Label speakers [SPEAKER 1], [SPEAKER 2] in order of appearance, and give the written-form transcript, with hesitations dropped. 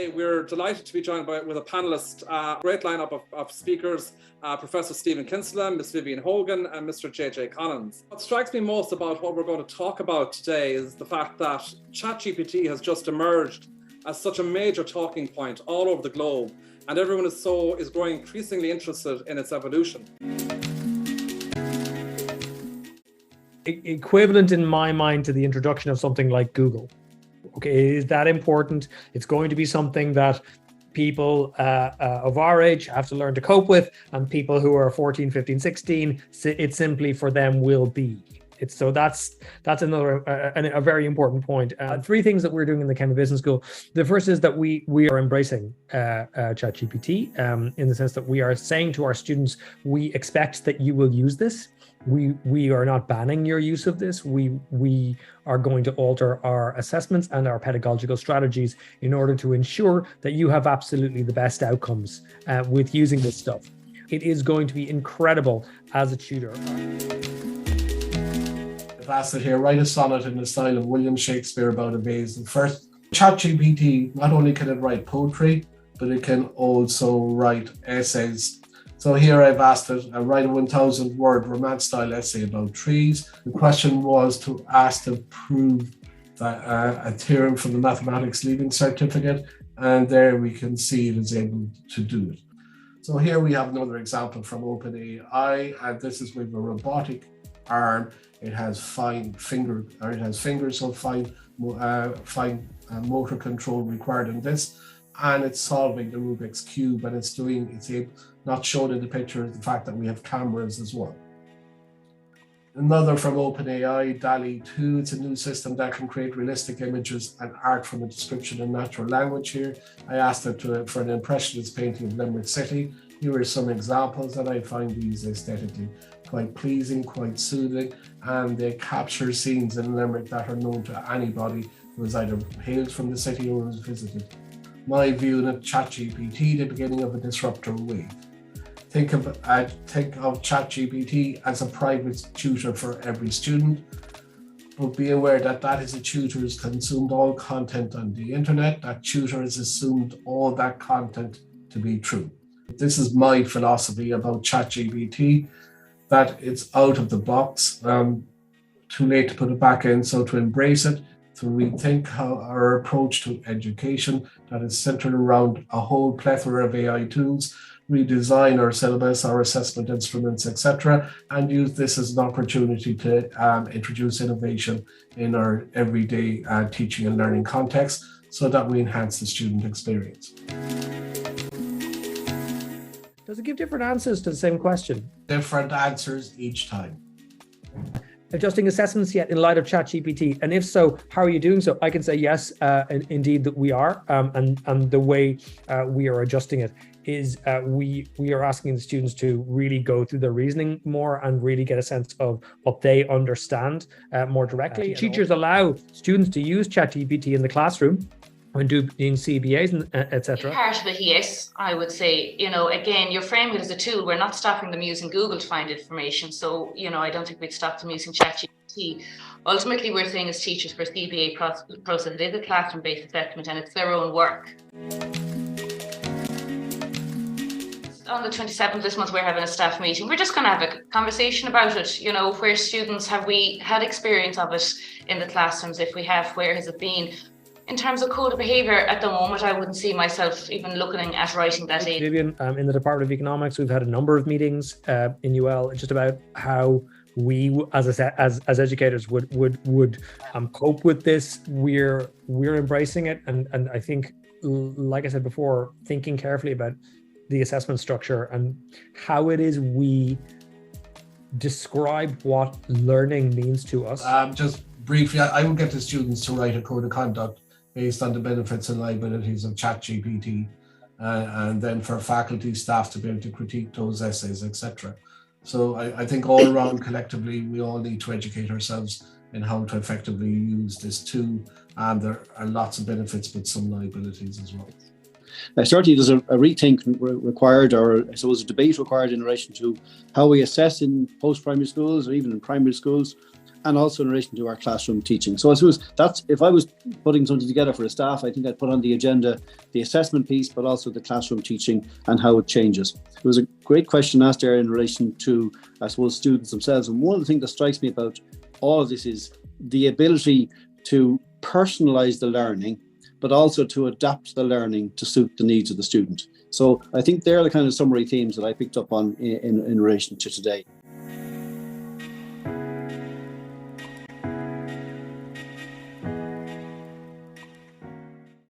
[SPEAKER 1] Today we're delighted to be joined with a panelist, great lineup of speakers, Professor Stephen Kinsella, Ms. Vivian Hogan and Mr. JJ Collins. What strikes me most about what we're going to talk about today is the fact that ChatGPT has just emerged as such a major talking point all over the globe, and everyone is growing increasingly interested in its evolution.
[SPEAKER 2] Equivalent in my mind to the introduction of something like Google. Okay, is that important? It's going to be something that people of our age have to learn to cope with, and people who are 14, 15, 16, it simply for them will be. So that's another a very important point. Three things that we're doing in the Cambridge Business School. The first is that we are embracing ChatGPT in the sense that we are saying to our students, we expect that you will use this. We are not banning your use of this. We are going to alter our assessments and our pedagogical strategies in order to ensure that you have absolutely the best outcomes with using this stuff. It is going to be incredible as a tutor.
[SPEAKER 3] I've asked it here, write a sonnet in the style of William Shakespeare about a vase. And first, ChatGPT, not only can it write poetry, but it can also write essays. So here I've asked it, write a 1,000-word romance-style essay about trees. The question was to ask to prove that a theorem from the mathematics leaving certificate, and there we can see it is able to do it. So here we have another example from OpenAI, and this is with a robotic arm. It has fingers, so fine motor control required in this, and it's solving the Rubik's Cube, and it's not shown in the picture is the fact that we have cameras as well. Another from OpenAI, DALL-E 2, it's a new system that can create realistic images and art from a description in natural language here. I asked it for an impressionist painting of Limerick City. Here are some examples, and I find these aesthetically quite pleasing, quite soothing, and they capture scenes in Limerick that are known to anybody who has either hailed from the city or has visited. My view that ChatGPT, the beginning of a disruptor wave. Think of ChatGPT as a private tutor for every student, but be aware that is a tutor who's consumed all content on the internet. That tutor has assumed all that content to be true. This is my philosophy about ChatGPT, that it's out of the box, too late to put it back in, so to embrace it, to rethink our approach to education that is centered around a whole plethora of AI tools, redesign our syllabus, our assessment instruments, etc., and use this as an opportunity to introduce innovation in our everyday teaching and learning context so that we enhance the student experience.
[SPEAKER 2] Does it give different answers to the same question?
[SPEAKER 3] Different answers each time.
[SPEAKER 2] Adjusting assessments yet in light of ChatGPT? And if so, how are you doing so? I can say yes, indeed that we are. And the way we are adjusting it is we are asking the students to really go through their reasoning more and really get a sense of what they understand more directly. Teachers allow students to use ChatGPT in the classroom when doing CBAs, etc.
[SPEAKER 4] Part of it, yes, I would say, again, you're framing it as a tool. We're not stopping them using Google to find information. So, I don't think we'd stop them using ChatGPT. Ultimately, we're saying as teachers for CBA process, it is a classroom-based assessment and it's their own work. On the 27th this month, we're having a staff meeting. We're just going to have a conversation about it, where students, have we had experience of it in the classrooms? If we have, where has it been? In terms of code of behaviour, at the moment, I wouldn't see myself even looking at writing that in.
[SPEAKER 2] Vivian, in the Department of Economics, we've had a number of meetings in UL just about how we, as educators, would cope with this. We're embracing it, and I think, like I said before, thinking carefully about the assessment structure and how it is we describe what learning means to us.
[SPEAKER 3] Just briefly, I will get the students to write a code of conduct based on the benefits and liabilities of ChatGPT, and then for faculty, staff to be able to critique those essays, etc. So I think all around collectively, we all need to educate ourselves in how to effectively use this tool. And there are lots of benefits, but some liabilities as well.
[SPEAKER 5] Certainly there's a rethink required, or I suppose a debate required in relation to how we assess in post-primary schools or even in primary schools. and also in relation to our classroom teaching. So I suppose that's, if I was putting something together for the staff, I think I'd put on the agenda the assessment piece, but also the classroom teaching and how it changes. There was a great question asked there in relation to, I suppose, students themselves. And one of the things that strikes me about all of this is the ability to personalize the learning, but also to adapt the learning to suit the needs of the student. So I think they're the kind of summary themes that I picked up on in relation to today.